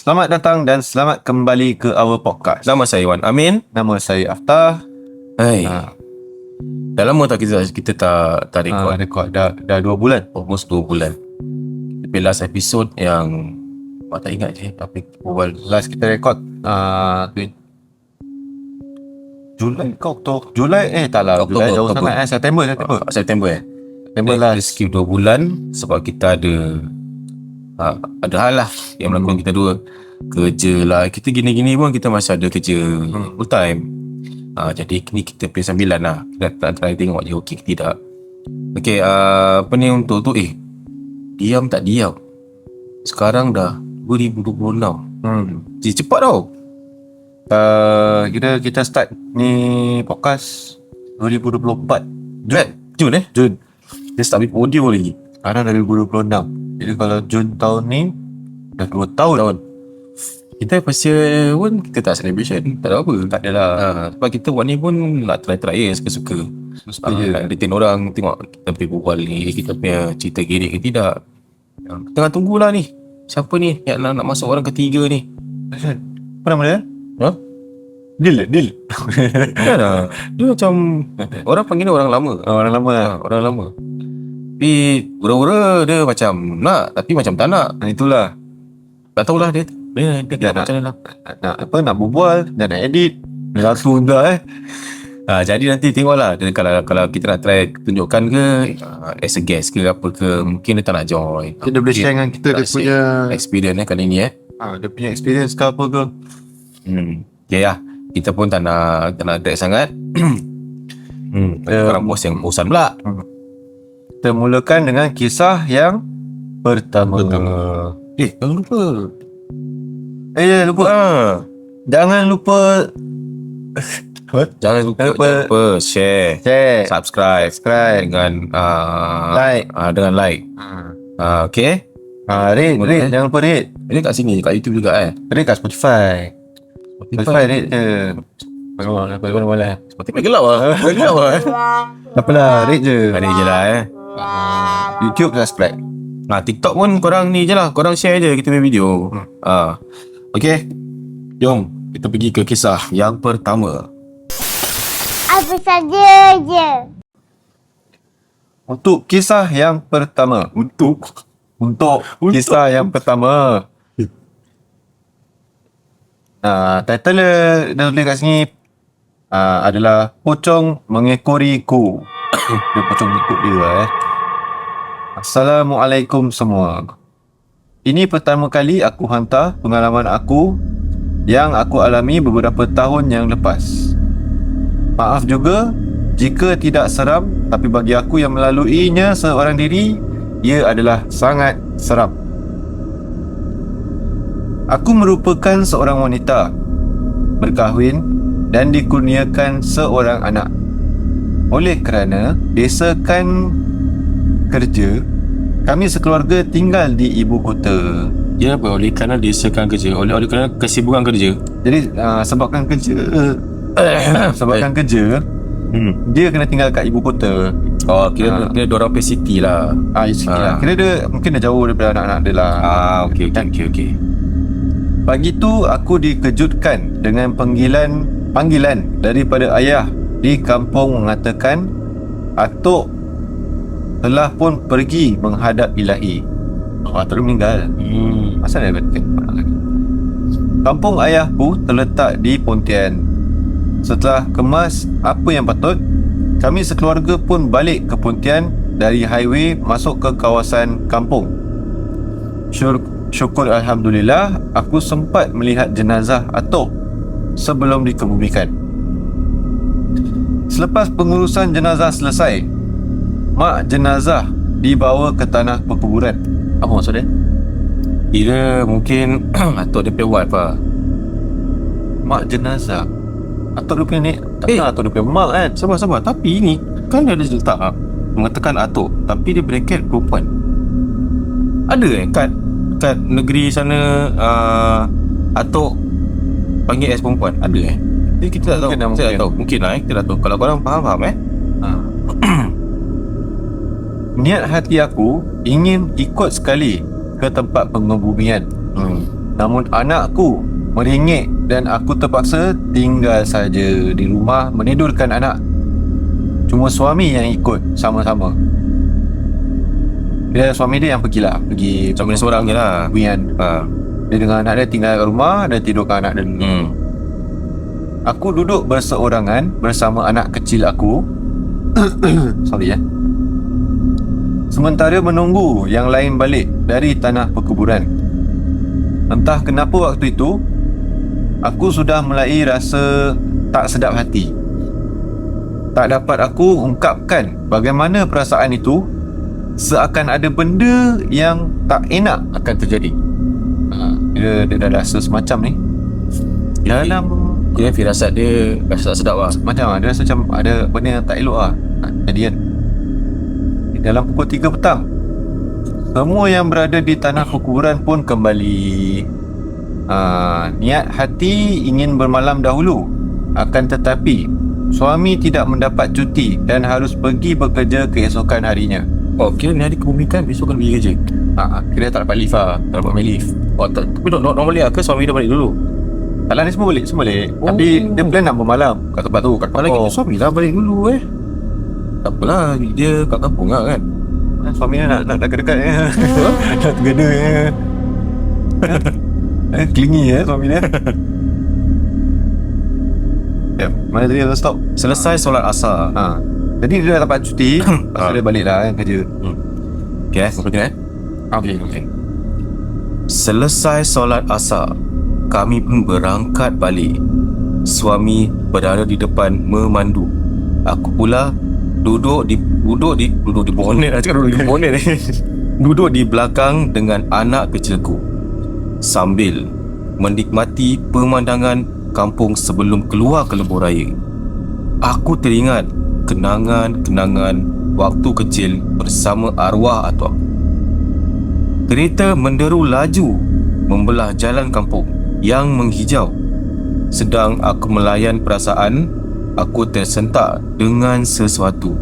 Selamat datang dan selamat kembali ke our podcast. Nama saya Wan Amin. Nama saya Aftah. Hai. Dah lama tak kita tak record. Rekod dah 2 bulan. Almost 2 bulan. Tapi last episode yang tak ingat je apa berbual. Last kita rekod Julai ke Oktober? Julai tak lah. Julai jauh sangat. September September lah. Kita skip 2 bulan sebab kita ada hal lah yang melakukan kita dua. Kerja lah. Kita gini-gini pun kita masih ada kerja full time. Jadi ni kita punya sambilan lah. Kita nak try tengok je okey ke tidak. Okay, apa ni untuk tu diam tak diam. Sekarang dah 2026. Jadi cepat tau. Kita start ni podcast 2024 Jun Jun. Dia start with audio lagi. Sekarang dah 2026. Jadi kalau Jun tahun ni dah 2 tahun. Kita pasti pun kita tak celebration. Tak ada apa. Tak adalah. Sebab kita buat ni pun nak try suka-suka. Nak retain orang. Tengok kita pergi berbual ni, kita punya cerita gini ke tidak. Tengah tunggulah ni. Siapa ni yang nak masuk orang ketiga ni? Apa nama dia? Dil. Kan dia macam orang panggil dia orang lama. Orang lama lah. Orang lama. Tapi ura-ura dia macam nak, tapi macam tak nak. Itulah. Tak tahulah dia nak macam mana lah. Nak berbual dan nak edit. Dah satu dah Jadi nanti tengoklah dia, kalau kita nak try tunjukkan ke as a guest ke apa ke, mungkin dia tak nak join. Dia boleh share dengan kita dia punya experience kali ni dia punya experience ke apa ke. Okay lah. Kita pun tak nak drag sangat. Orang bos yang bosan pula. Kita mulakan dengan kisah yang pertama. Jangan lupa. Lupa. Jangan lupa Jangan lupa share, subscribe dengan dengan like. Okay. Rate jangan lupa rate. Ini kat sini kat YouTube juga Rate kat Spotify rate je. Boleh. Spotify gelap lah. Tak apalah, rate je. Rate je lah YouTube subscribe. TikTok pun korang ni je lah. Korang share je kita punya video. Okay, jom kita pergi ke kisah yang pertama. Apa saja je. Untuk kisah yang pertama. Untuk kisah yang pertama. Title dia tulis kat sini adalah Pocong Mengekoriku. Dia pocong ikut dia Assalamualaikum semua. Ini pertama kali aku hantar pengalaman aku yang aku alami beberapa tahun yang lepas. Maaf juga jika tidak seram, tapi bagi aku yang melaluinya seorang diri, ia adalah sangat seram. Aku merupakan seorang wanita berkahwin dan dikurniakan seorang anak. Oleh kerana desakan kerja, kami sekeluarga tinggal di ibu kota. Ya apa? Oleh kerana desakan kerja, oleh kerana kesibukan kerja. Jadi sebabkan kerja dia kena tinggal kat ibu kota. Kira diorang pay city lah. Kira dia mungkin dah jauh daripada anak-anak dia lah. Okay. Pagi tu aku dikejutkan dengan panggilan daripada ayah di kampung mengatakan atuk telah pun pergi menghadap ilahi. Atuk meninggal. Asal dia kata lagi. Kampung ayahku terletak di Pontian. Setelah kemas apa yang patut, kami sekeluarga pun balik ke Pontian dari highway masuk ke kawasan kampung. Syukur Alhamdulillah aku sempat melihat jenazah atuk sebelum dikebumikan. Selepas pengurusan jenazah selesai, mak jenazah dibawa ke tanah perkuburan. Apa maksud dia? Kira mungkin atuk dia punya wife lah. Mak jenazah atuk dia punya ni. Takkan atuk dia punya mak kan? Sabar. Tapi ni kan dia ada letak mengatakan atuk, tapi dia bracket perempuan. Ada kat negeri sana atuk panggil as perempuan. Ada Jadi kita tak tahu. Saya tak tahu. Mungkin lah kita tak tahu. Kalau korang faham Niat hati aku ingin ikut sekali ke tempat pengebumian. Namun anakku meringik dan aku terpaksa tinggal saja di rumah menidurkan anak. Cuma suami yang ikut sama-sama. Dia suami dia yang pergilah, pergi Macam mana seorang je lah. Wian. Dia dengan anak dia tinggal kat rumah dan tidurkan anak dia dulu. Aku duduk berseorangan bersama anak kecil aku. Sorry ya. Sementara menunggu yang lain balik dari tanah perkuburan. Entah kenapa waktu itu aku sudah mulai rasa tak sedap hati. Tak dapat aku ungkapkan bagaimana perasaan itu. Seakan ada benda yang tak enak akan terjadi. Dia dah rasa semacam ni. Dalam Kira firasat dia rasa tak sedap lah. macam dia rasa macam ada benda yang tak elok lah jadi kan. Dalam pukul 3 petang, semua yang berada di tanah perkuburan pun kembali. Niat hati ingin bermalam dahulu. Akan tetapi suami tidak mendapat cuti dan harus pergi bekerja keesokan harinya. Oh, kira ni hari kebumikan, besok kan pergi kerja. Kira tak dapat leave lah. Tak dapat main leave. Oh, tapi normally lah ke suami dia balik dulu? Tak lah, ni semua balik. Tapi dia plan nak bermalam kat tempat tu, kat Lagi kampung. suami lah balik dulu Tak apalah, dia kat kampung lah kan. Suami dia nak dekat-dekat nak tergena Klingi suami dia. Mana tadi kita stop? Selesai solat asar. Jadi dia dah dapat cuti. Lepas tu dia balik lah kan kerja. Okay, mungkin Okay. Selesai solat asar, kami pun berangkat balik. Suami berada di depan memandu. Aku pula duduk di bonet. Duduk di belakang dengan anak kecilku sambil menikmati pemandangan kampung sebelum keluar ke lebuh raya. Aku teringat kenangan-kenangan waktu kecil bersama arwah atuk aku. Kereta menderu laju membelah jalan kampung yang menghijau. Sedang aku melayan perasaan, aku tersentak dengan sesuatu.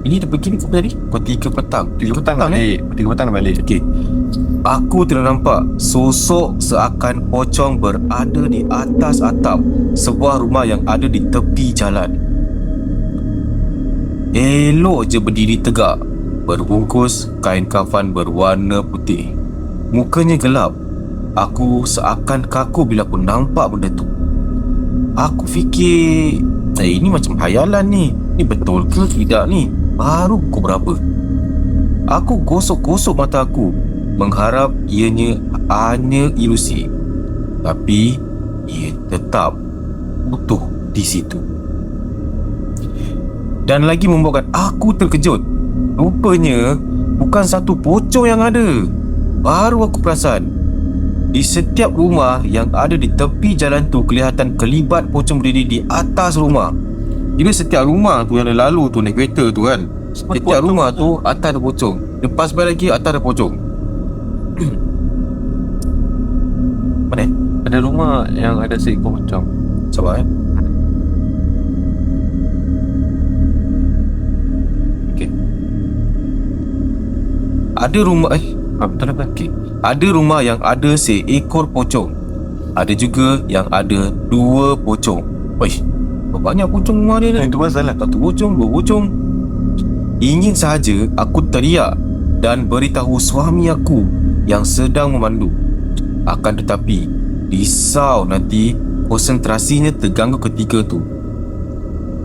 Ini dah begini pukul tadi? Pukul 3 petang. 3 petang dah balik. 3 petang dah balik. Okey. Aku ternampak sosok seakan pocong berada di atas atap sebuah rumah yang ada di tepi jalan. Elok je berdiri tegak, berbungkus kain kafan berwarna putih. Mukanya gelap. Aku seakan kaku bila aku nampak benda tu. Aku fikir, ini macam hayalan ni. Ni betul ke tidak ni? Baru pukul berapa? Aku gosok-gosok mata aku, mengharap ianya hanya ilusi. Tapi ia tetap utuh di situ. Dan lagi membuatkan aku terkejut. Rupanya bukan satu pocong yang ada. Baru aku perasan, di setiap rumah yang ada di tepi jalan tu kelihatan kelibat pocong berdiri di atas rumah. Jadi setiap rumah tu yang lalu tu naik kereta tu kan, setiap rumah tu atas ada pocong. Lepas balik lagi atas ada pocong. Mana? Ada rumah yang ada seekor pocong. Sabar Okay. Ada rumah Betul apa? Okay. Ada rumah yang ada seekor pocong. Ada juga yang ada 2 pocong. Wih, banyak pocong rumah dia ni. Itu pasal lah. Satu pocong, 2 pocong. Ingin sahaja aku teriak dan beritahu suami aku yang sedang memandu. Akan tetapi risau nanti konsentrasinya terganggu ketika tu.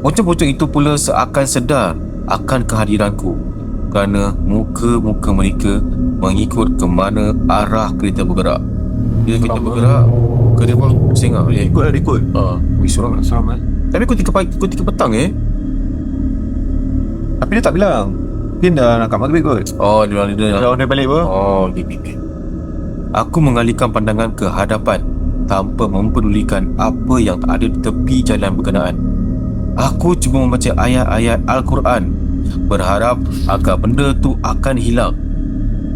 Pocong-pocong itu pula seakan sedar akan kehadiranku, kerana muka-muka mereka mengikut ke mana arah kereta bergerak. Bila kereta bergerak, kereta pun pusing lah. Ikut lah, ikut. Wih, seram lah. Seram lah. Tapi pukul 3 petang Tapi dia tak bilang. Mungkin dah nak kat maghrib kot. Oh, dia Dah on balik apa? Oh, okay. Aku mengalihkan pandangan ke hadapan tanpa mempedulikan apa yang ada di tepi jalan berkenaan. Aku cuma membaca ayat-ayat Al-Quran, berharap agar benda tu akan hilang.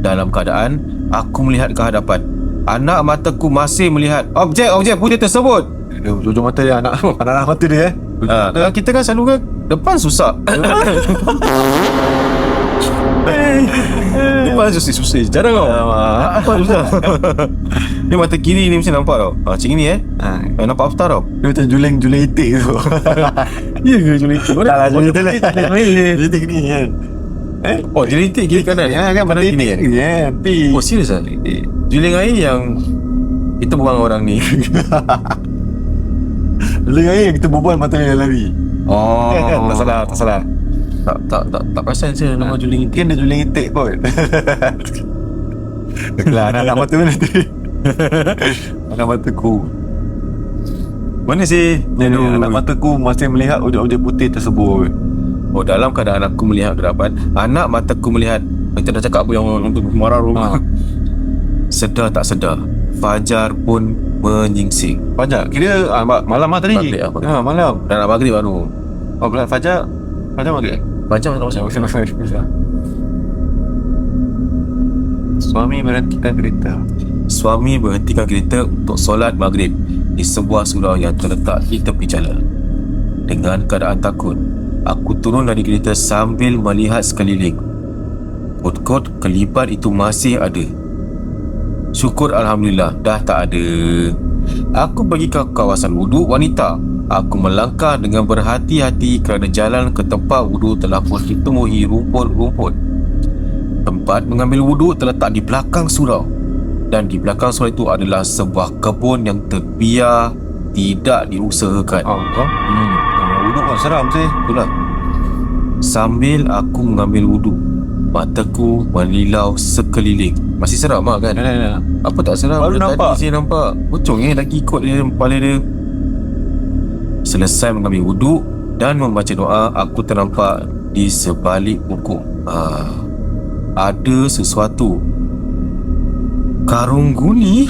Dalam keadaan aku melihat ke hadapan, anak mataku masih melihat objek-objek putih tersebut. Dia ujung mata dia anak mata dia Kita kan selalu kan depan susah. Depan susah. Jarang tau. Apa susah. Ni mata kiri ni mesti nampak tau. Macam ni nampak aftar tau. Dia macam juling itik tu. Ya ke julitik? Tak lah, juling itik ni kan. Oh, julitik kiri kanan. Ya kan, pada Kanan itik kiri ni kan. Oh, serius lah? Juling air yang kita buang orang ni. Juling air yang kita berbual mata dia lari. Oh, Kan, tak salah. Tak perasan saya nama juling itik. Mungkin dia juling itik kot. Okeylah, anak mata mana nanti. Anak mataku. Mana sih? Anak mataku masih melihat objek-objek putih tersebut. Oh, dalam keadaan aku melihat hadapan, anak mataku melihat. Kita dah cakap apa yang untuk marah rumah. Sedar tak sedar, fajar pun menyingsing. Fajar kira malam lah tadi. Maghrib lah, Malam. Dan nak maghrib baru. Oh, fajar maghrib. Fajar tak pasal. Suami berhentikan kereta. Suami berhentikan kereta untuk solat maghrib di sebuah surau yang terletak di tepi jalan. Dengan keadaan takut, aku turun dari kereta sambil melihat sekeliling. Kot-kot kelipat itu masih ada. Syukur Alhamdulillah dah tak ada. Aku pergi ke kawasan wuduk wanita. Aku melangkah dengan berhati-hati kerana jalan ke tempat wuduk telah pun ditemui rumput-rumput. Tempat mengambil wuduk terletak di belakang surau. Dan di belakang surau itu adalah sebuah kebun yang terbiar, tidak diusahakan. Wuduk kan seram sih. Itulah. Sambil aku mengambil wuduk, mataku melilau sekeliling. Masih seram lah kan? Nah. Apa tak seram? Baru nampak. Tadi saya nampak pocong lagi ikut dia kepala dia. Selesai mengambil wuduk dan membaca doa, aku ternampak di sebalik pokok ada sesuatu. Karung guni.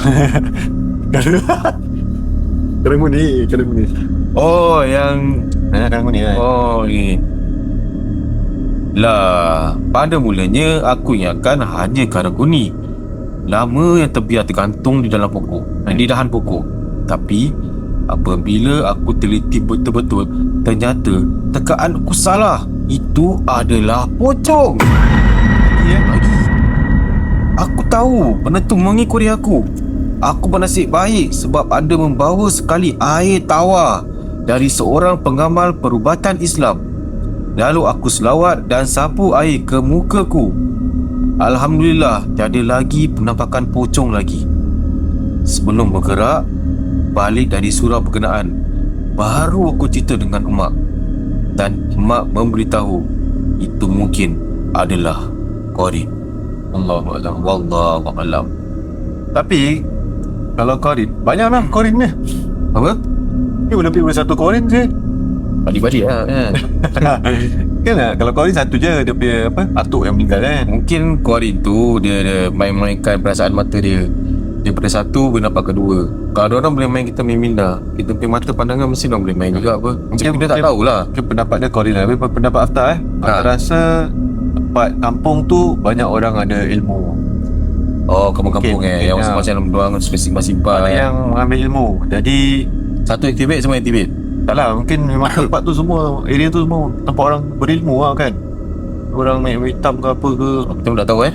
Karung guni. Oh, yang Karung guni kan. oh ni. Lah, pada mulanya aku ingatkan hanya karung guni lama yang terbiar tergantung di dalam pokok, di dahan pokok. Tapi apabila aku teliti betul-betul, ternyata tekaan aku salah. Itu adalah pocong. Aku tahu benda tu mengikuti aku. Aku bernasib baik sebab ada membawa sekali air tawar dari seorang pengamal perubatan Islam. Lalu aku selawat dan sapu air ke mukaku. Alhamdulillah, tiada lagi penampakan pocong lagi. Sebelum bergerak balik dari surau berkenaan, baru aku cerita dengan emak. Dan emak memberitahu itu mungkin adalah Qorin. Allahuakbar. Wallahualam. Tapi kalau Qorin, banyak lah Qorin ni. Apa? Ni lebih dari satu Qorin je. Badi-badi lah kan. Kan lah, kalau Qorin satu je dia punya atuk yang meninggal kan. Mungkin Qorin tu dia main-mainkan perasaan mata dia. Daripada satu boleh nampak kedua. Kalau orang boleh main, kita main minda. Kita punya mata pandangan mesti orang boleh main juga apa. Macam kita tak tahulah. Mungkin pendapat dia Qorin lah. Tapi pendapat Aftar Aku rasa tempat kampung tu banyak orang ada ilmu. Oh, kampung-kampung yang macam orang spesifik simpan yang mengambil ilmu. Jadi satu aktivate semua aktivate. tak lah, mungkin memang tempat tu semua, area tu semua tempat orang berilmu lah kan. Orang main hitam ke apa ke. Kita pun tak tahu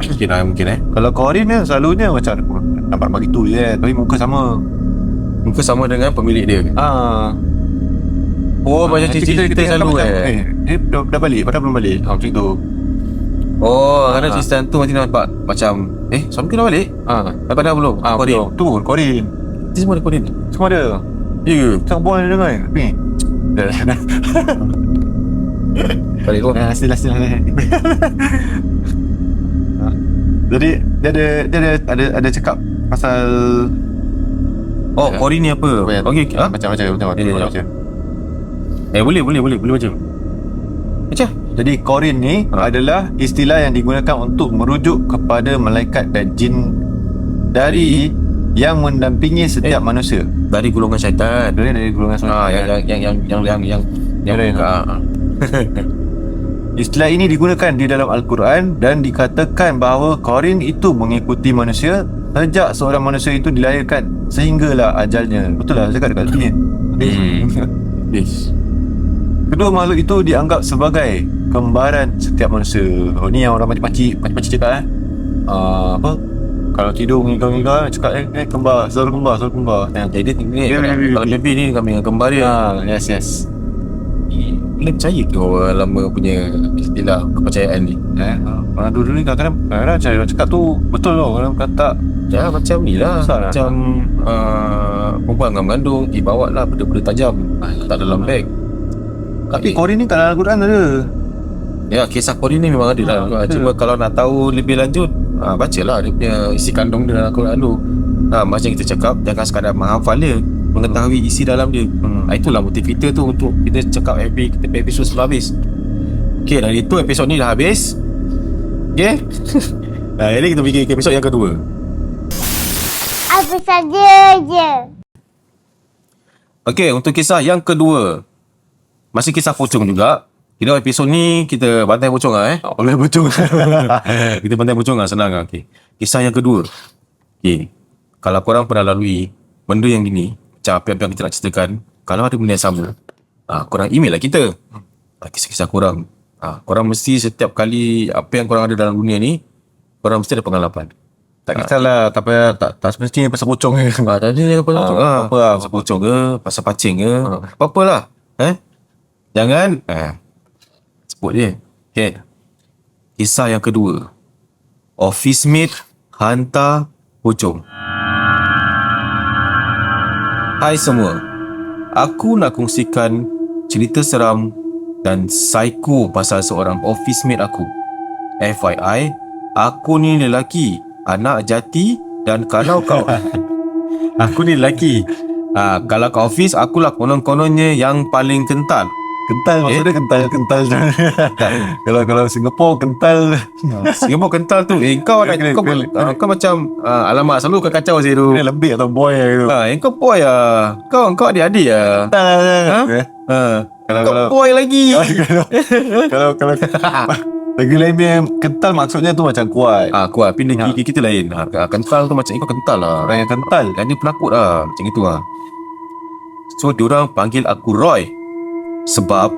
Mungkin Kalau Qorin kan selalunya macam nampak begitu je tapi muka sama. Muka sama dengan pemilik dia. Oh, macam cerita selalu Dia dah balik, padahal belum balik. Macam tu. Oh, kerana cerita tu nanti nampak macam suami kena balik? Padahal belum. Qorin. Tu Qorin. Itu semua ada Qorin. Semua ada. Ya ke? Sang buang dia dengar. Ni. Balik kau. Sila. Jadi dia ada cakap pasal Qorin ni apa? Okey. Macam Boleh baca. Macam Jadi Qorin ni adalah istilah yang digunakan untuk merujuk kepada malaikat dan jin dari yang mendampingi setiap manusia. dari golongan syaitan. Dari golongan Yang Istilah ini digunakan di dalam Al-Quran dan dikatakan bahawa Qorin itu mengikuti manusia sejak seorang manusia itu dilahirkan sehinggalah ajalnya. Betul lah cakap dekat sini. Yes. Kedua makhluk itu dianggap sebagai kembaran setiap manusia. Ni yang orang makcik cakap apa, kalau tidur mengigang-igang cakap kembar, saudara kembar. Jadi ni kalau baby ni kami dengan kembar dia. Yes. Boleh percaya ke orang lama punya istilah kepercayaan ni? Orang dulu ni kadang-kadang orang cakap tu betul tau. Orang kata Ya macam ni lah. Besar lah. Macam perempuan dengan mengandung, bawa lah benda-benda tajam tak dalam beg. tapi Korea ni tak dalam Al-Quran ada. Ya, kisah Korea ni memang ada lah. Cuma kalau nak tahu lebih lanjut, bacalah dia punya isi kandung dia dalam Al-Quran tu. Macam kita cakap, jangan sekadar menghafal dia, mengetahui isi dalam dia. Itulah motif kita tu untuk kita cakap episod sebelum habis. Okay, dari tu episod ni dah habis. Okay. Ini kita pergi ke episod yang kedua. Apa saja je. Okay, untuk kisah yang kedua, masih kisah pocong juga. Kira episod ni kita bantai pocong lah Boleh betul. Kita bantai pocong lah, senang lah. Okay. Kisah yang kedua. Okay. Kalau korang pernah lalui benda yang gini, macam apa yang kita nak ceritakan, kalau ada benda yang sama, korang email lah kita. Kisah-kisah korang. Korang mesti setiap kali apa yang korang ada dalam dunia ni, korang mesti ada pengalaman. Tak kisahlah, tak semestinya pasal pocong ke. Tadi ni pasal pocong. Pasal pocong ke, pasal pacing ke, apa-apalah. Jangan sebut je. Okay. Kisah yang kedua. Office mate hantar pocong. Hai semua. Aku nak kongsikan cerita seram dan psycho pasal seorang office mate aku. FYI, aku ni lelaki, anak jati, dan kalau kau aku ni lelaki. Kalau kat office, akulah konon-kononnya yang paling kental. Kental maksudnya kental. Kalau Singapore kental. Singapore kental tu. Kau kau macam alamak selalu kau kacau saya tu. Dia lebih atau boy tu. Kau boy ah. Kau adik-adik ah. Kalau boy lagi. kalau lagi lain dia kental maksudnya tu macam kuat. Kuat. Tapi negeri kita lain. Kental tu macam kau kental lah. Orang yang kental. Kan dia penakut lah. Macam itu lah. So diorang panggil aku Roy. Sebab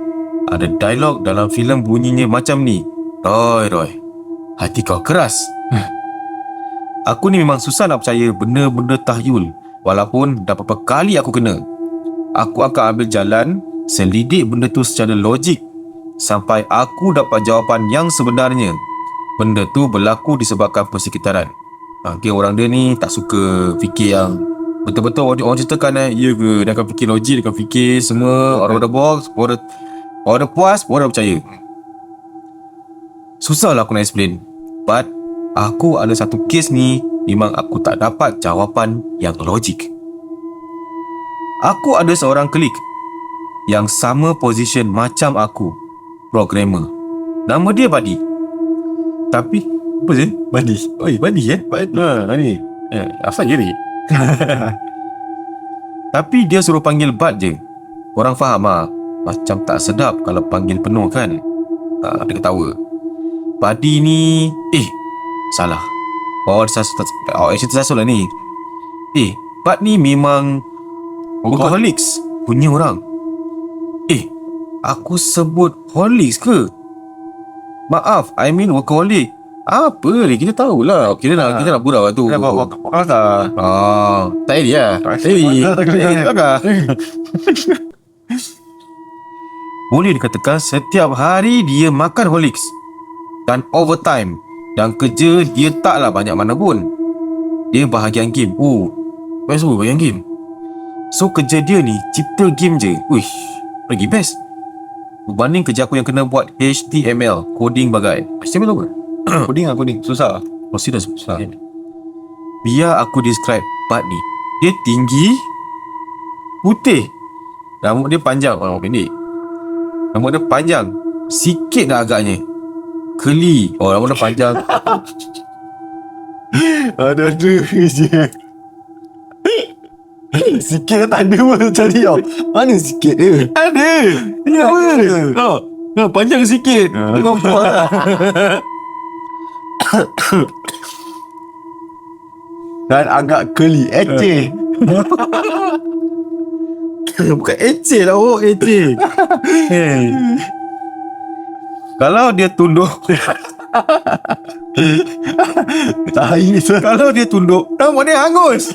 ada dialog dalam filem bunyinya macam ni. Roy, hati kau keras. Aku ni memang susah nak percaya benda-benda tahyul. Walaupun dah berapa kali aku kena. Aku akan ambil jalan, selidik benda tu secara logik sampai aku dapat jawapan yang sebenarnya. Benda tu berlaku disebabkan persekitaran. Orang dia ni tak suka fikir yang betul-betul orang ceritakan ya ke, dia akan fikir logik, dia akan fikir semua out of the box, orang dah puas, orang dah percaya. Susah lah aku nak explain. But aku ada satu kes ni memang aku tak dapat jawapan yang logik. Aku ada seorang klik yang sama position macam aku, programmer. Nama dia Buddy. Tapi apa sih? Buddy. Buddy ni. Asal je ni. Tapi dia suruh panggil Bud je. Orang faham lah. Macam tak sedap kalau panggil penuh kan. Dia ketawa. Buddy ni salah. Cerita sasul lah ni. Bud ni memang workaholics punya orang. Aku sebut holics ke? Maaf, I mean workaholic. Apa ni? Kita tahulah. Kita nak gurau lah tu. Tak jadi lah. Boleh dikatakan setiap hari dia makan holics dan overtime, dan kerja dia taklah banyak mana pun. Dia bahagian game. Best tu bahagian game. So kerja dia ni cipta game je. Lagi best berbanding kerja aku yang kena buat HTML, coding bagai. HTML apa? Coding susah. Serius susah. Biar aku describe Bud ni. Dia tinggi, putih, rambut dia panjang. Pendek. Rambut dia panjang sikit dah agaknya. Curly. Rambut dia panjang. Ada je. Sikit tak ada pun cari tau. Mana sikit dia? Ada. Ya apa? Panjang sikit. Nampak tak? Dan agak curly. Bukan eceh lah. Eceh. Kalau dia tunduk kalau dia tunduk, rambut dia hangus.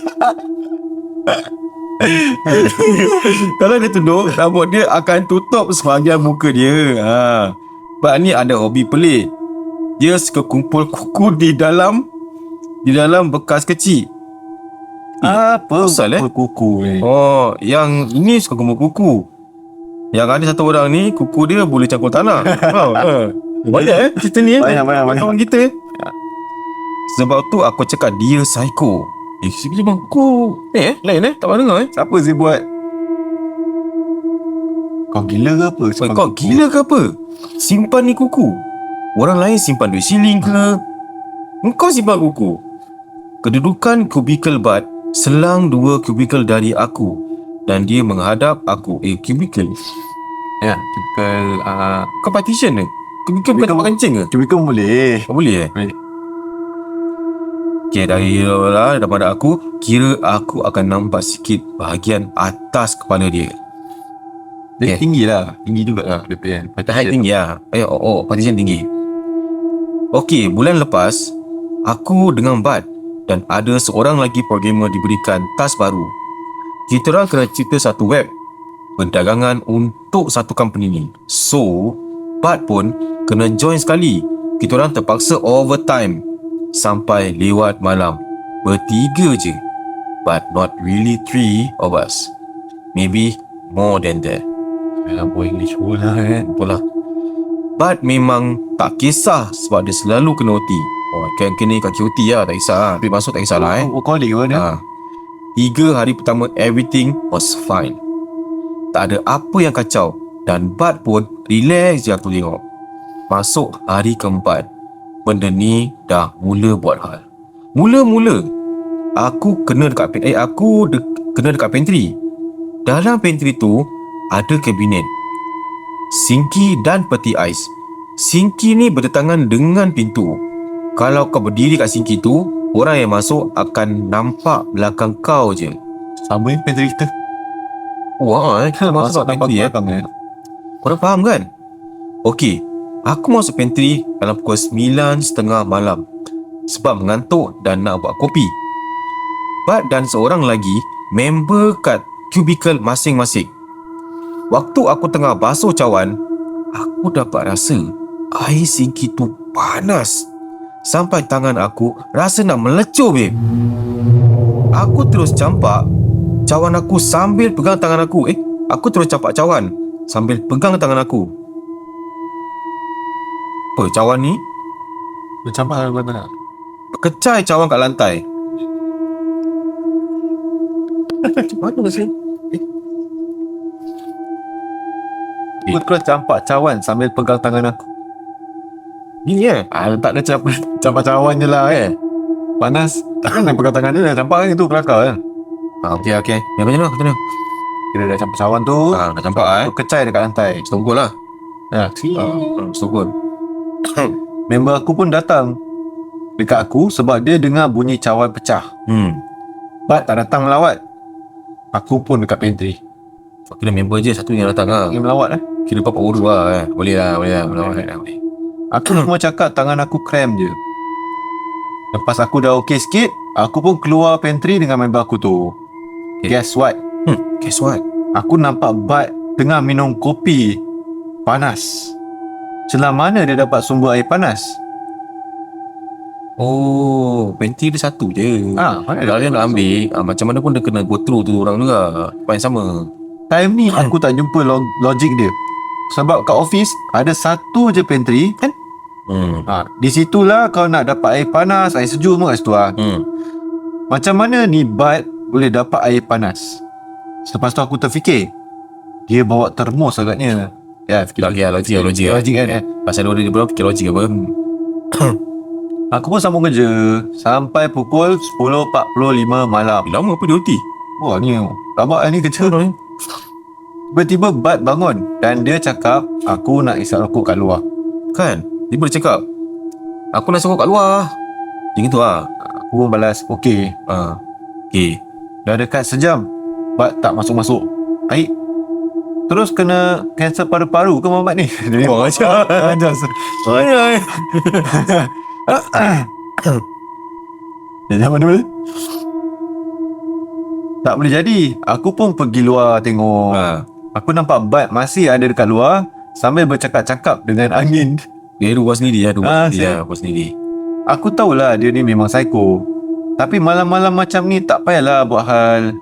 Kalau dia tunduk, rambut dia akan tutup sebahagian muka dia. Sebab ni ada hobi pelik. Dia suka kumpul kuku di dalam bekas kecil. Apa Asal, kuku ni? Oh, yang ini suka kumpul kuku. Yang ada satu orang ni, kuku dia boleh cangkul tanah. Banyak cerita ni. Banyak. Kawan kita. Sebab tu aku cakap dia psycho. Dia bang kuku. Lain tak pernah dengar Siapa sih buat? Kau gila ke apa? Kau gila ke apa? Simpan ni kuku. Orang lain simpan duit siling ke? Engkau simpan kuku. Kedudukan kubikel Bud selang 2 kubikel dari aku. Dan dia menghadap aku. Kubikel? Ya, typical Kau partition ke? Kubikel bukan tempat kencing ke? cubicle boleh. Kau boleh Boleh. Okay, daripada aku, kira aku akan nampak sikit bahagian atas kepala dia. Dia tinggi lah. Tinggi jugalah dia punya. Height tinggi lah. Partition tinggi. Okey, bulan lepas aku dengan Bud dan ada seorang lagi programmer diberikan task baru. Kita orang kena cipta satu web perdagangan untuk satu company ni. So, Bud pun kena join sekali. Kita orang terpaksa overtime sampai lewat malam. Bertiga je. But not really 3 of us. Maybe more than that. Lampu English pula kan. Apalah. Bud memang tak kisah sebab dia selalu kena OT. Kena kaki OT lah, tak kisah lah. Tapi masuk tak kisah lah Calling ke mana? 3 hari pertama everything was fine. Tak ada apa yang kacau. Dan Bud pun relax je aku tengok. Masuk hari keempat, benda ni dah mula buat hal. Mula-mula aku kena dekat pantry. Dalam pantry tu ada kabinet, sinki dan peti ais. Sinki ni berdetangan dengan pintu. Kalau kau berdiri kat sinki tu, orang yang masuk akan nampak belakang kau je. Sama yang pantry kita. Wah, masuk nampak pantry belakang kan. Korang faham kan? Okey, aku masuk pantry dalam pukul 9:30 malam sebab mengantuk dan nak buat kopi. Bud dan seorang lagi member kat kubikel masing-masing. Waktu aku tengah basuh cawan, aku dapat rasa air sinki tu panas sampai tangan aku rasa nak melecur, babe. Aku terus campak cawan aku sambil pegang tangan aku. Aku terus campak cawan sambil pegang tangan aku. Apa cawan ni? Dia campak dalam mana? Kecai cawan kat lantai. Mana sih? Aku terus campak cawan sambil pegang tangan aku. Gini Tak ada campak cawan je lah Panas. Takkan nak pegang tangan dia dah campak kan, itu kelakar kan. Okey. Yang macam mana? Kira dah campak cawan tu. Dah campak Aku kecai dekat lantai. Setungkul lah. Setungkul. Member aku pun datang dekat aku sebab dia dengar bunyi cawan pecah. Bud tak datang melawat. Aku pun dekat pantry. Kira member je satu yang datang lah. Dia melawat Kira bapak urus lah Boleh lah melawat. Aku cuma cakap tangan aku cramp je. Lepas aku dah okey sikit, aku pun keluar pantry dengan member aku tu. Guess what? Guess what? Aku nampak Bud tengah minum kopi panas. Celah mana dia dapat sumber air panas? Oh, pantry dia satu je. Mana Kalau dia nak ambil, macam mana pun dia kena go through tu orang juga. Tempat yang sama. Time ni aku tak jumpa logik dia. Sebab kat office ada satu je pantry kan? Di situlah kau nak dapat air panas, air sejuk semua kat situ lah. Macam mana ni Bud boleh dapat air panas? Lepas tu aku terfikir, dia bawa termos agaknya. Ya, fikir Tak kira logik kan. Pasal dia berapa fikir logik apa. Aku pun sambung kerja sampai pukul 10.45 malam. Lama apa dia OT? Wah ni lama ni kerja. Tiba-tiba Bud bangun dan dia cakap aku nak isap rokok kat luar. Kan? Dia boleh cakap aku nak sokok kat luar. Macam tu lah. Aku pun balas okey. Okay. Dah dekat sejam Bud tak masuk-masuk. Baik. terus kena kanser paru-paru ke Muhammad ni? Kau ajar. Jangan mana-mana. Tak boleh jadi. Aku pun pergi luar tengok. Aku nampak Bud masih ada dekat luar sambil bercakap-cakap dengan angin. Dia buat sendiri lah. Dia buat sendiri. Aku tahulah dia ni memang psycho. Tapi malam-malam macam ni tak payahlah buat hal.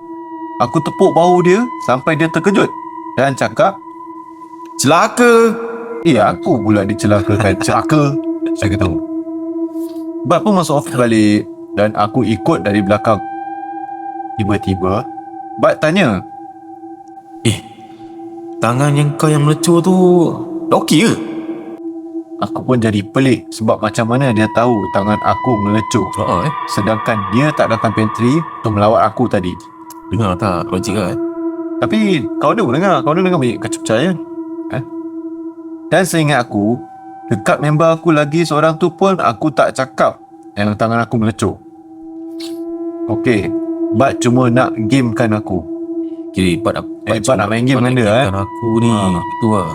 Aku tepuk bahu dia sampai dia terkejut dan cakap, Celaka. aku pula dicelakakan. Celaka. Saya kata. Bud pun masuk office balik dan aku ikut dari belakang. Tiba-tiba Bud tanya, Tangan yang kau yang melecur tu dah okey ke? aku pun jadi pelik sebab macam mana dia tahu tangan aku melecur. Sedangkan dia tak datang pantry untuk melawat aku tadi. Dengar tak logik kan? Tapi kau dengar banyak kacau percaya. Dan seingat aku, dekat member aku lagi seorang tu pun aku tak cakap yang tangan aku melecur. Okey, Bud cuma nak gamekan aku. Kira Bud nak main game dengan dia aku ni. Itu lah.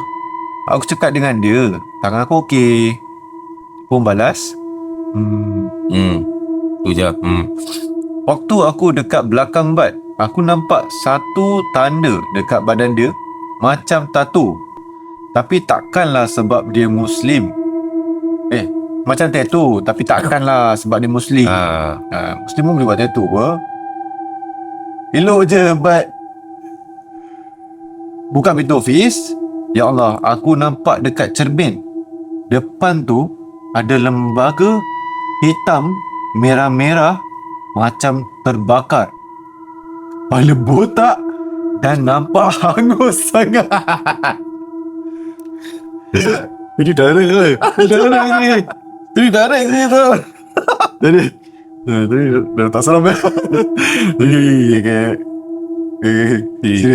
Aku cakap dengan dia, tangan aku okey. Pun balas, Tu je. waktu aku dekat belakang Bud, aku nampak satu tanda dekat badan dia macam tattoo. Tapi takkanlah sebab dia Muslim. Macam tattoo tapi takkanlah sebab dia Muslim. Muslim pun boleh buat tattoo apa? Elok je Bud buka pintu office. Ya Allah, aku nampak dekat cermin depan tu ada lembaga hitam merah-merah macam terbakar. Kepala botak dan nampak hangus sangat. Ini darah ke? Ini darah ke tu? Jadi dah tak salam ya.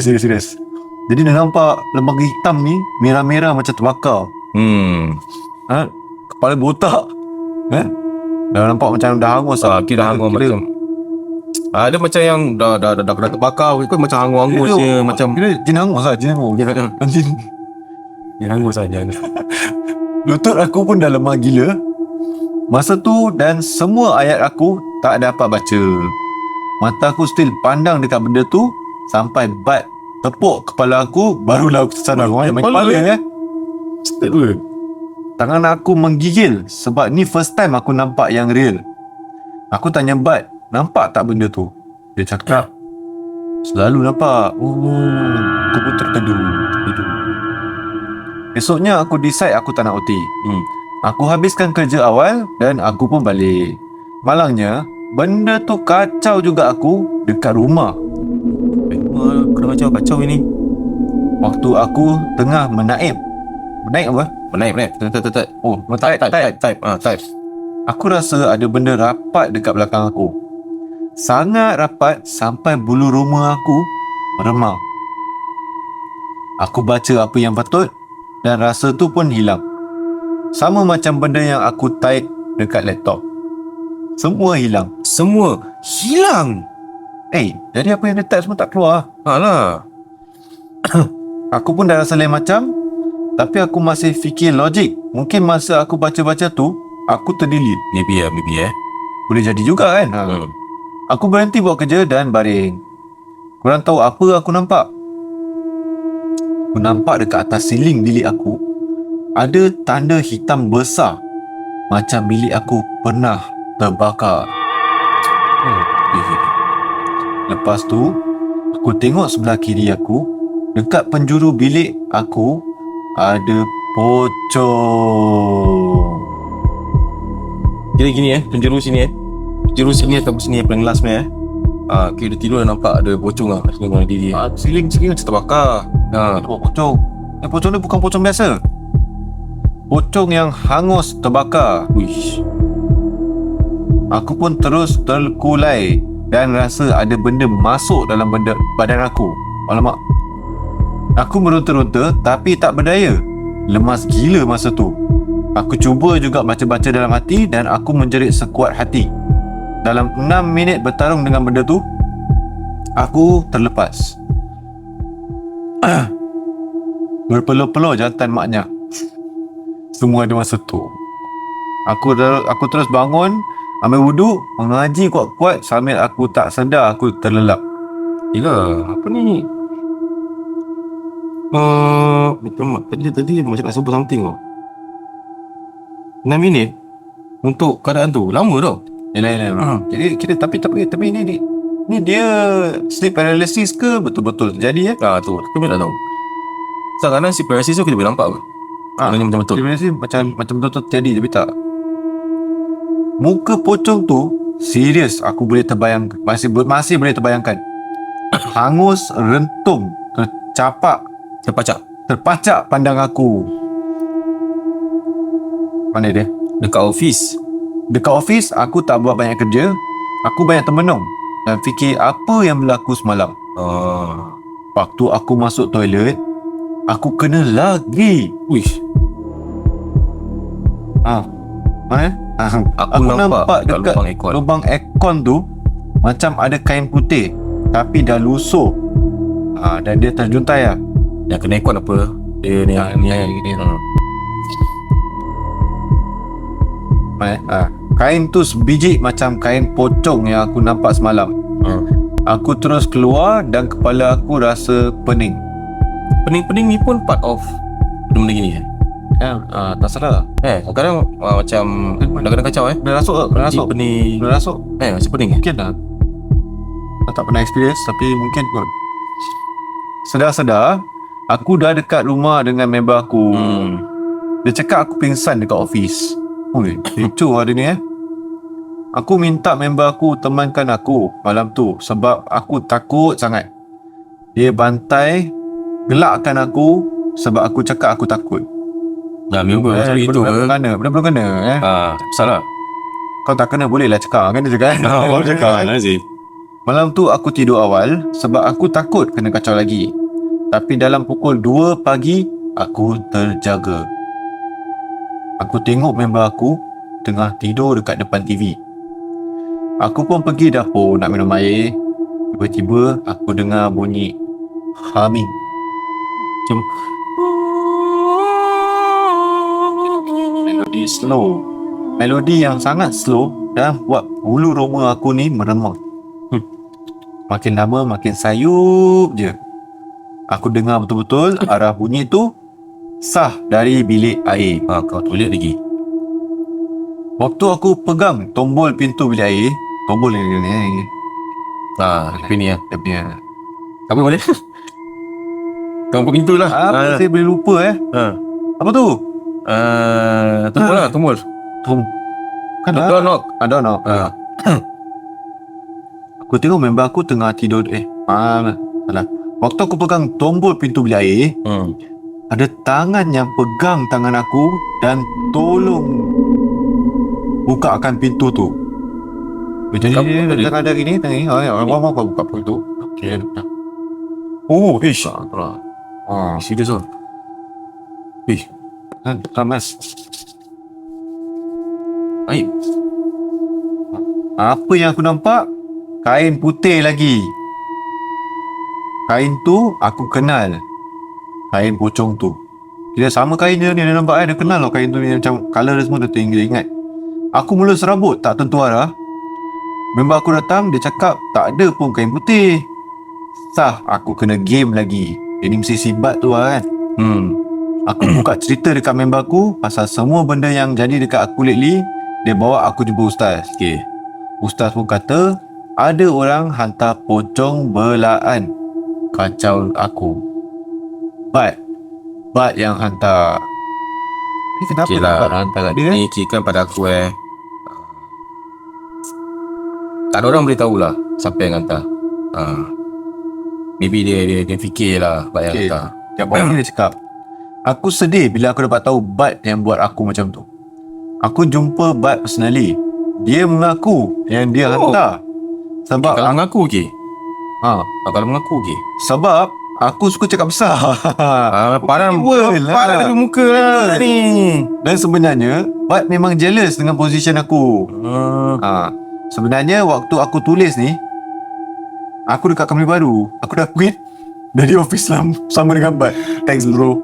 Serius. Jadi dia nampak lembaga hitam ni merah-merah macam terbakar. Kepala botak. Dah nampak macam dah hangus lah. Kira dah hangus macam. Ada macam yang dah terbakar. Kau macam hangus-hangus je. Macam Kira jin hangus lah. Jin hangus saja. Lutut aku pun dah lemah gila masa tu dan semua ayat aku tak dapat baca. Mata aku still pandang dekat benda tu sampai Bud tepuk kepala aku, barulah aku tersadar. Main kepala tangan aku menggigil sebab ni first time aku nampak yang real. Aku tanya Bud, nampak tak benda tu? Dia cakap, selalu nampak. Aku pun terteduh. Esoknya aku decide aku tak nak OT. Aku habiskan kerja awal dan aku pun balik. Malangnya, benda tu kacau juga aku dekat rumah. Kena kacau ini. Waktu aku tengah menaip. Menaip apa? Menaip. Type. Oh, type. Aku rasa ada benda rapat dekat belakang aku. Sangat rapat sampai bulu roma aku meremang. Aku baca apa yang patut dan rasa tu pun hilang. Sama macam benda yang aku type dekat laptop. Semua hilang. Jadi apa yang dia type semua tak keluar. Alah. Aku pun dah rasa lain macam. Tapi aku masih fikir logik. Mungkin masa aku baca-baca tu, aku terdelete. Maybe. Boleh jadi juga kan? Aku berhenti buat kerja dan baring. Korang tahu apa aku nampak? Aku nampak dekat atas siling bilik aku ada tanda hitam besar macam bilik aku pernah terbakar. Lepas tu aku tengok sebelah kiri aku, dekat penjuru bilik aku ada pocong. Kira gini penjuru sini penjuru sini ataupun sini paling last ni kira dia tidur nampak ada pocong lah dengan diri. Siling macam terbakar. Pocong. Pocong ni bukan pocong biasa. Pocong yang hangus terbakar. Uish. Aku pun terus terkulai dan rasa ada benda masuk dalam badan aku. Alamak. Aku meronta-ronta tapi tak berdaya. Lemas gila masa tu. Aku cuba juga baca-baca dalam hati dan aku menjerit sekuat hati. Dalam 6 minit bertarung dengan benda tu, aku terlepas. berpeluh-peluh jantan maknya. Semua ada masa tu. Aku terus bangun, ambil wuduk, mengaji kuat-kuat sambil aku tak sedar aku terlelap. Yelah, apa ni? Tadi macam nak sebut something tau. 6 minit untuk keadaan tu lama tau. Yelah. Jadi kita tapi ni dia sleep paralysis ke betul-betul terjadi Tu kita tak tahu. Kadang-kadang si paralysis tu kita boleh nampak ke? Maknanya macam betul. Sleep paralysis macam betul-betul terjadi tapi tak. Muka pocong tu serius aku boleh terbayangkan. Masih boleh terbayangkan. Hangus, rentung, terpacak pandang aku. Mana dia? Dekat office. Dekat office aku tak buat banyak kerja. Aku banyak termenung dan fikir apa yang berlaku semalam. Waktu aku masuk toilet, aku kena lagi. Wish. Mana? Aku nampak dekat lubang aircon tu macam ada kain putih tapi dah lusuh. Dan dia terjuntai lah. Yang kena aircon apa? Dia ni ni. Kain tu sebiji macam kain pocong yang aku nampak semalam. Aku terus keluar dan kepala aku rasa pening. Pening-pening ni pun part of benda gini Tak salah. Kadang macam kadang-kadang kacau Dah rasuk. Pening. Dah rasuk. Masih pening Mungkin lah. Tak pernah experience tapi mungkin kot. Sedar-sedar aku dah dekat rumah dengan member aku. Dia cakap aku pingsan dekat office. Lucu hari ni Aku minta member aku temankan aku malam tu sebab aku takut sangat. Dia bantai, gelakkan aku sebab aku cakap aku takut. Member macam itu Belum kena salah. Kau tak kena boleh lah cakap kan dia cakap. Baru cakap Nazif. Malam tu aku tidur awal sebab aku takut kena kacau lagi. Tapi dalam pukul 2 pagi aku terjaga. Aku tengok member aku tengah tidur dekat depan TV. Aku pun pergi dapur nak minum air. Tiba-tiba aku dengar bunyi humming. Macam melodi slow. Melodi yang sangat slow dan buat bulu roma aku ni meremang. Makin lama makin sayup je. Aku dengar betul-betul arah bunyi tu sah dari bilik air. kau toilet lagi. Waktu aku pegang tombol pintu bilik air, tombol ni. Tapi ni Dia punya. apa boleh? Kau buka pintu lah. Saya boleh lupa Apa tu? Tombol. Kan Doorknob. Ada knock. Aku tengok member aku tengah tidur. Salah. Waktu aku pegang tombol pintu bilik air, ada tangan yang pegang tangan aku dan tolong bukakan pintu tu. Jadi dia ada gini tadi. Orang buka pintu. Okey. Ish. Serius lah. Ish. Ramas. Aib. Apa yang aku nampak? Kain putih lagi. Kain tu aku kenal. Kain pocong tu. Dia sama kain dia ni, dia nampak dia kenal lah kain tu ni, macam colour dia semua dia ingat. Aku mula serabut tak tentu arah. Member aku datang, dia cakap tak ada pun kain putih. Sah, aku kena game lagi. Dia ni mesti sibat tu lah kan. Aku buka cerita dekat member aku pasal semua benda yang jadi dekat aku lately. Dia bawa aku jumpa ustaz. Ustaz pun kata ada orang hantar pocong belaan kacau aku. Bat yang hantar. Ni kenapa bat hantar kat dia? Ni kira pada aku tak ada orang boleh tahulah siapa yang hantar. Maybe dia fikir lah bat yang hantar. Tiap orang dia cakap, aku sedih bila aku dapat tahu bat yang buat aku macam tu. Aku jumpa bat personally. Dia mengaku yang dia hantar. Sebab Kalau mengaku Kalau mengaku sebab aku suka cakap besar. Padahal Parah ada muka lah ni. Dan sebenarnya bat memang jealous dengan position aku. Sebenarnya waktu aku tulis ni, aku dekat company baru. Aku dah quit dari office sama dengan bat. Thanks bro.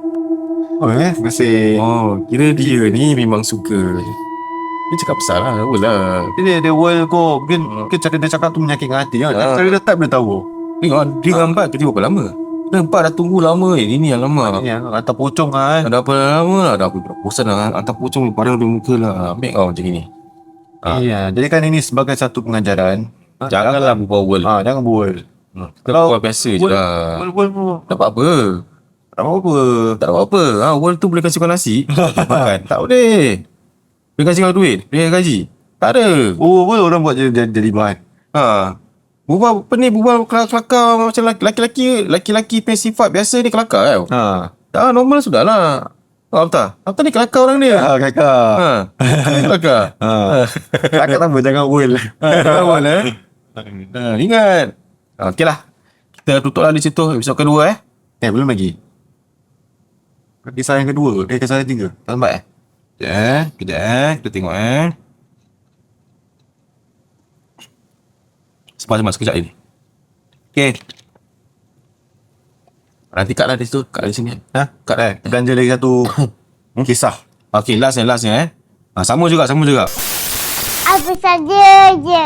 Terima kasih. Oh, kira dia ni memang suka. Dia cakap besar lah, lah. Dia world kau. Mungkin cara dia cakap tu menyakitkan hati kan. Cara dia type dia tahu. Tengok, dia gambar kerja berapa lama? Nampak dah tunggu lama. Ini yang lama. Ini yang hantar pocong kan. Dah apa lama lah. Dah aku bosan lah. Hantar pocong padang di muka lah. Ambil kau macam ni. Iya, jadi kan ini sebagai satu pengajaran. Janganlah berbual world. Jangan bual. Kalau berbual biasa je lah. Bual. Tak apa-apa. Tak apa. Tak ada apa-apa. World tu boleh kasih kau nasi. Makan. Tak boleh. Boleh kasih kau duit. Boleh gaji. Tak ada. Bual orang buat jadi bahan. Berbual apa ni? Berbual kelakar macam laki-laki punya sifat biasa ni kelakar tau. Tak, normal sudah lah. Apa ni kelakar orang dia. Kakak. Kelakar. Kakak tak apa, jangan bual. Kawan ingat. Okey lah. Kita tutup lah di situ. Episod kedua Belum lagi. Kisah yang kedua. Kisah yang tiga. Tak lambat Kejap. Kita tengok Semasa sekejap ini. Okay. Nanti cut lah di situ. Cut di sini. Kat belanja lagi satu kisah. Okay, lastnya Sama juga. Apa saja je.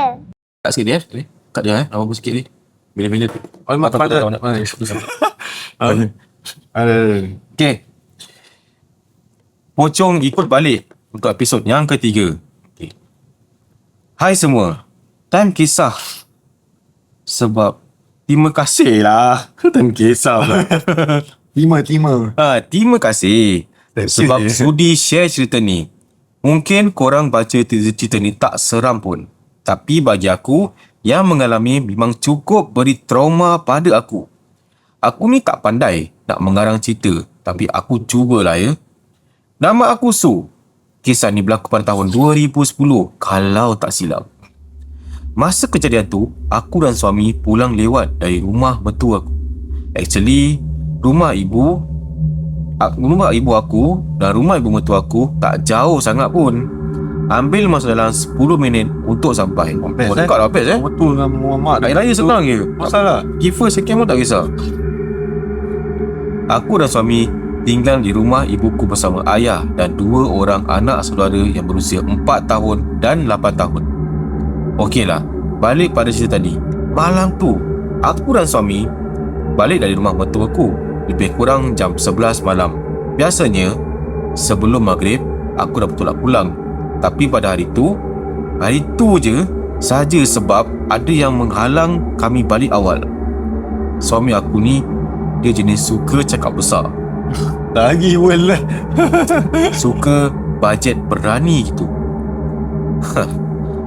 Cut sikit dia. Cut dia Nama sikit ni. Bila-bila tu. Okay. Pocong ikut balik untuk episod yang ketiga. Okay. Hai semua. Time kisah. Sebab terima kasih lah. Time kisah pula. Terima kasih. Sebab sudi share cerita ni. Mungkin korang baca cerita ni tak seram pun. Tapi bagi aku, yang mengalami memang cukup beri trauma pada aku. Aku ni tak pandai nak mengarang cerita. Tapi aku cubalah ya. Nama aku Su. Kisah ni berlaku pada tahun 2010 kalau tak silap. Masa kejadian tu, aku dan suami pulang lewat dari rumah mertua aku. Actually, rumah ibu aku dan rumah ibu mertua aku tak jauh sangat pun. Ambil masa dalam 10 minit untuk sampai. Dekat lah best Betul dengan Muhammad. Tak raya senang je. Masalah. Give first second pun tak kisah. Aku dan suami tinggal di rumah ibuku bersama ayah dan 2 orang anak saudara yang berusia 4 tahun dan 8 tahun. Okeylah, balik pada cerita tadi. Malam tu, aku dan suami balik dari rumah mertuaku lebih kurang jam 11 malam. Biasanya, sebelum maghrib, aku dah betul nak pulang. Tapi pada hari tu je saja sebab ada yang menghalang kami balik awal. Suami aku ni, dia jenis suka cakap besar. Lagi lah. Suka bajet berani gitu.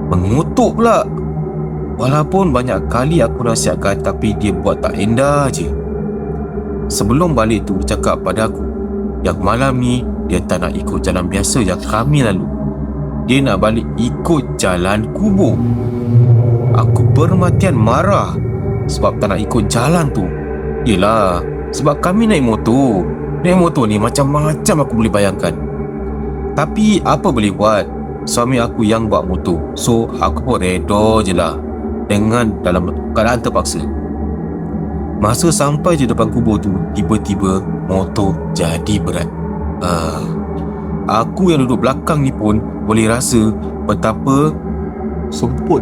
Mengutuk pula. Walaupun banyak kali aku nasihatkan, tapi dia buat tak endah je. Sebelum balik tu, dia cakap pada aku yang malam ni dia tak nak ikut jalan biasa yang kami lalu. Dia nak balik ikut jalan kubur. Aku bermatian marah sebab tak nak ikut jalan tu. Yelah, sebab kami naik motor. Naik motor ni macam-macam aku boleh bayangkan. Tapi apa boleh buat, suami aku yang bawa motor. So aku pun reda je lah dengan dalam keadaan terpaksa. Masa sampai je depan kubur tu, tiba-tiba motor jadi berat. Aku yang duduk belakang ni pun boleh rasa betapa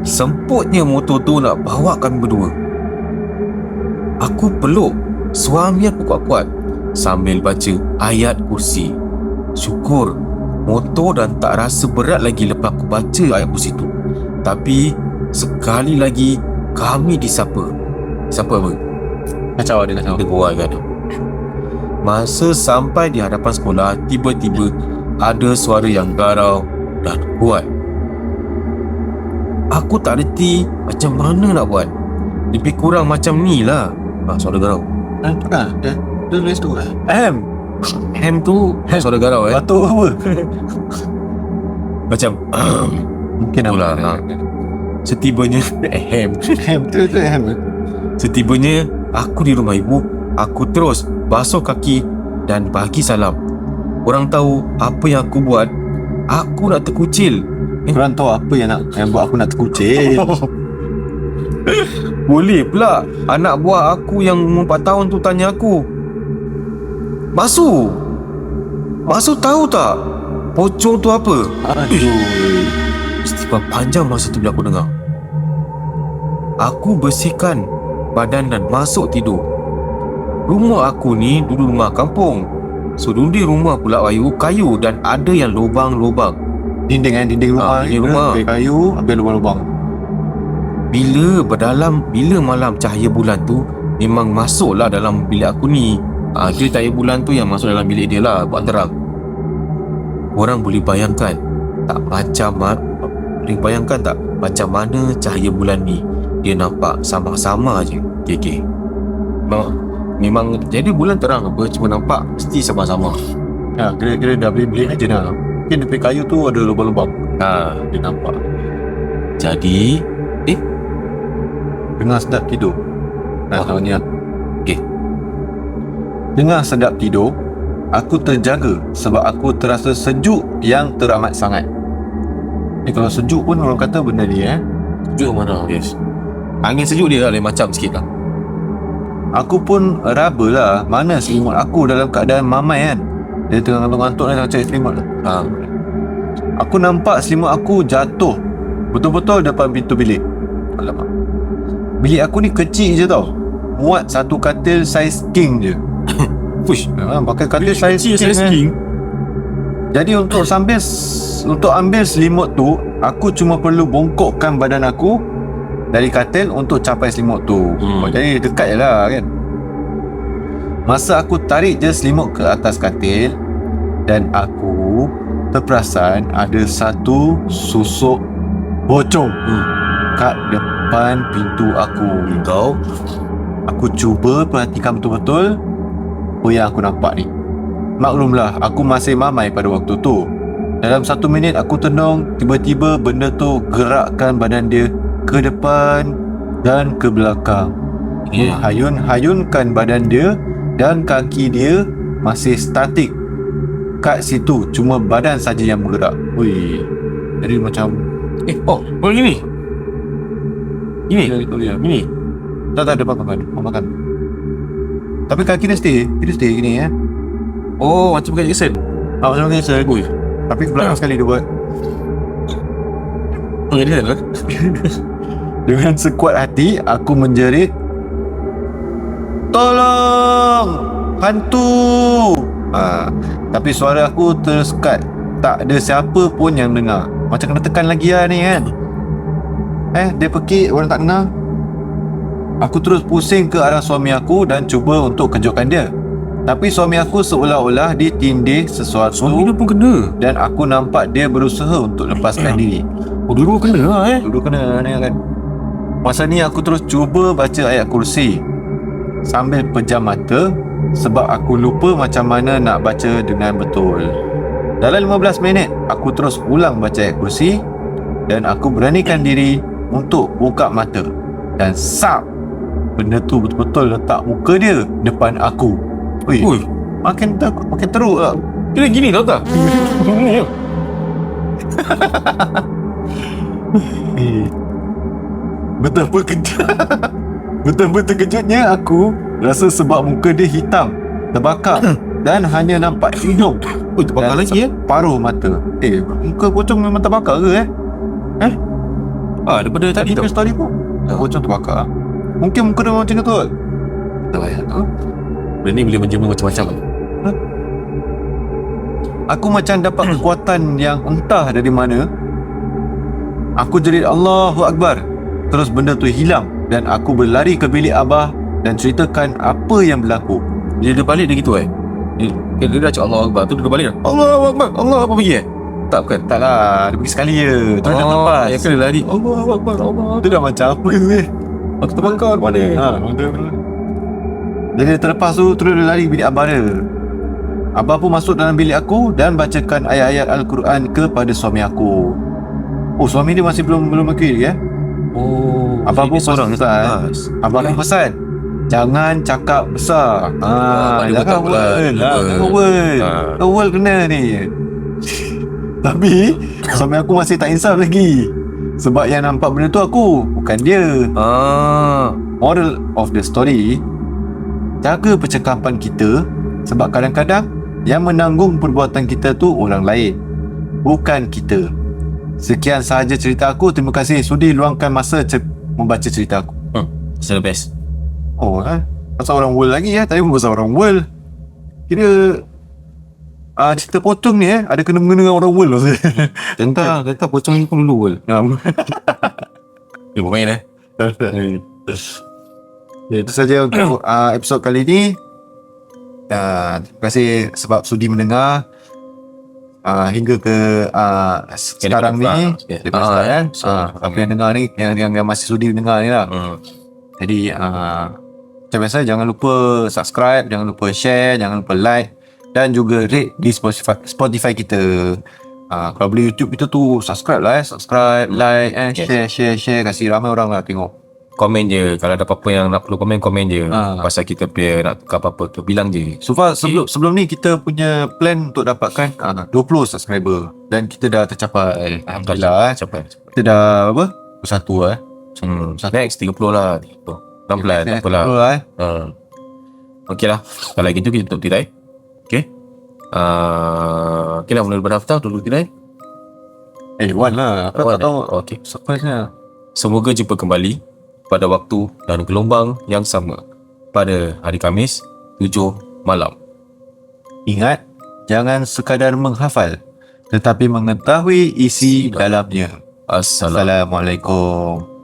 semputnya motor tu nak bawa kami berdua. Aku peluk suami aku kuat-kuat sambil baca ayat kursi. Syukur motor dan tak rasa berat lagi lepas aku baca ayat kursi tu. Tapi sekali lagi kami disapa. Siapa apa? Kacau dia. Dia buat kan. Masa sampai di hadapan sekolah, tiba-tiba ada suara yang garau dan kuat. Aku tak reti macam mana nak buat. Lebih kurang macam ni lah. Suara garau. Dia tulis tu lah. Hem tu suara garau Batuk apa? Macam Mungkin itulah. Setibanya Setibanya aku di rumah ibu, aku terus basuh kaki dan bagi salam. Orang tahu apa yang aku buat. Aku nak terkucil. Korang tahu apa yang buat aku nak terkucil. Boleh pula anak buah aku yang umur 4 tahun tu tanya aku, Basu, Maksud tahu tak pocong tu apa? Aduh. Istighfar panjang masa tu bila aku dengar. Aku bersihkan badan dan masuk tidur. Rumah aku ni dulu rumah kampung. So dinding rumah pula kayu dan ada yang lubang-lubang. Dinding rumah. Dinding rumah. Kayu, habis lubang-lubang. Bila malam cahaya bulan tu memang masuklah dalam bilik aku ni. Kira cahaya bulan tu yang masuk dalam bilik dia lah, buat terang. Korang boleh bayangkan tak macam mana cahaya bulan ni dia nampak sama-sama je. Okay. Memang jadi bulan terang apa, cuma nampak mesti sama-sama. Kira-kira dah beli aja dah. Mungkin depan kayu tu ada lubang-lubang. Dia nampak. Jadi Dengar sedap tidur. Tahunya. Okay. Dengar sedap tidur, aku terjaga sebab aku terasa sejuk yang teramat sangat. Kalau sejuk pun orang kata benda ni Sejuk mana? Yes. Angin sejuk dia lain macam sikit lah. Aku pun raba lah mana selimut aku dalam keadaan mamai kan. Dia tengah ngantuk-ngantuk nak cari selimut lah. Aku nampak selimut aku jatuh betul-betul depan pintu bilik. Alamak. Bilik aku ni kecil je tau. Muat satu katil saiz king je. Push. Pakai katil saiz king. Jadi untuk ambil selimut tu, aku cuma perlu bongkokkan badan aku dari katil untuk capai selimut tu. Jadi dekat je lah kan. Masa aku tarik je selimut ke atas katil, dan aku terperasan ada satu susuk pocong kat depan pintu aku. Aku cuba perhatikan betul-betul apa yang aku nampak ni. Maklumlah, aku masih mamai pada waktu tu. Dalam 1 minit aku tenung, tiba-tiba benda tu gerakkan badan dia ke depan dan ke belakang. Hayun-hayunkan badan dia, dan kaki dia masih statik kat situ, cuma badan saja yang bergerak. Jadi macam gini. Gini. Tak ada makan. Tapi kaki dia stay gini Macam bukan Jackson. macam biasa. Tapi belakang sekali dia buat. Dengan sekuat hati aku menjerit, "Tolong! Hantu!" Tapi suara aku tersekat. Tak ada siapa pun yang dengar. Macam kena tekan lagi lah ni kan. Dia pekik, orang tak dengar. Aku terus pusing ke arah suami aku dan cuba untuk kejutkan dia. Tapi suami aku seolah-olah ditindih sesuatu. Suami dia pun kena. Dan aku nampak dia berusaha untuk lepaskan diri. Dulu kena lah Dulu kena ni kan. Masa ni aku terus cuba baca ayat kursi sambil pejam mata sebab aku lupa macam mana nak baca dengan betul. Dalam 15 minit aku terus ulang baca ayat kursi dan aku beranikan diri untuk buka mata. Dan benda tu betul-betul letak muka dia depan aku. Makin teruk lah. Kira gini tau tak? Betapa terkejutnya aku rasa sebab muka dia hitam, terbakar dan hanya nampak hidung. Terbakar lagi paruh mata. Muka pocong memang terbakar ke daripada tadi tau. Story pun pocong terbakar. Mungkin muka dia macam tu kot. Tak payah tu. Benda ni boleh menjema macam-macam. Aku macam dapat kekuatan yang entah dari mana. Aku jerit Allahu Akbar. Terus benda tu hilang dan aku berlari ke bilik abah dan ceritakan apa yang berlaku. Dia balik dia gitu Dia dah cakap Allahu Akbar tu dia balik Allahu Akbar. Allah apa pergi Tak bukan. Tak lah, dia pergi sekali je. Tu dah lepas. Yang kena lari Allahu Akbar. Tu dah macam apa tu Aku terbakar mana Jadi dia terlepas tu terus dia lari bilik abah dia. Abah pun masuk dalam bilik aku dan bacakan ayat-ayat Al-Quran kepada suami aku. Suami dia masih belum pergi lagi Abah pun pesan. Abah pun pesan, jangan cakap besar. Jangan Awal kena ni. Tapi suami aku masih tak insaf lagi sebab yang nampak benda tu aku, bukan dia. Moral of the story, jaga percakapan kita sebab kadang-kadang Yang menanggung perbuatan kita tu orang lain, bukan kita. Sekian sahaja cerita aku. Terima kasih sudi luangkan masa membaca cerita aku. It's the best. Oh, pasal orang world lagi Tadi pun pasal orang world. Kira cerita pocong ni ada kena-mengena dengan orang world maksudnya. Tentang pocong ni pun dulu world. Dia bermain Ya, itu saja untuk episod kali ni. Terima kasih sebab sudi mendengar hingga ke sekarang ni. Apa yang dengar ni, yang masih sudi mendengar ni lah. Jadi macam biasa, jangan lupa subscribe, jangan lupa share, jangan lupa like dan juga rate di Spotify kita. Kalau boleh YouTube kita tu subscribe lah subscribe, like share, kasih ramai orang lah tengok. Komen je. Kalau ada apa-apa yang nak perlu komen je. Pasal kita punya nak tukar apa-apa tu, bilang je. So far sebelum ni kita punya plan untuk dapatkan 20 subscriber dan kita dah tercapai. Alhamdulillah. Kita dah apa? 21 Next 30 lah. Pelan-pelan, tak apalah. Okey lah. Kalau gitu kita tutup tirai. Okay. Okay lah, mula berdaftar dulu tirai. Wan lah. Aku tak tahu. Okay. Surprise lah. Semoga jumpa kembali pada waktu dan gelombang yang sama pada hari Khamis 7 malam. Ingat, jangan sekadar menghafal tetapi mengetahui isi dalamnya. Assalamualaikum. Assalamualaikum.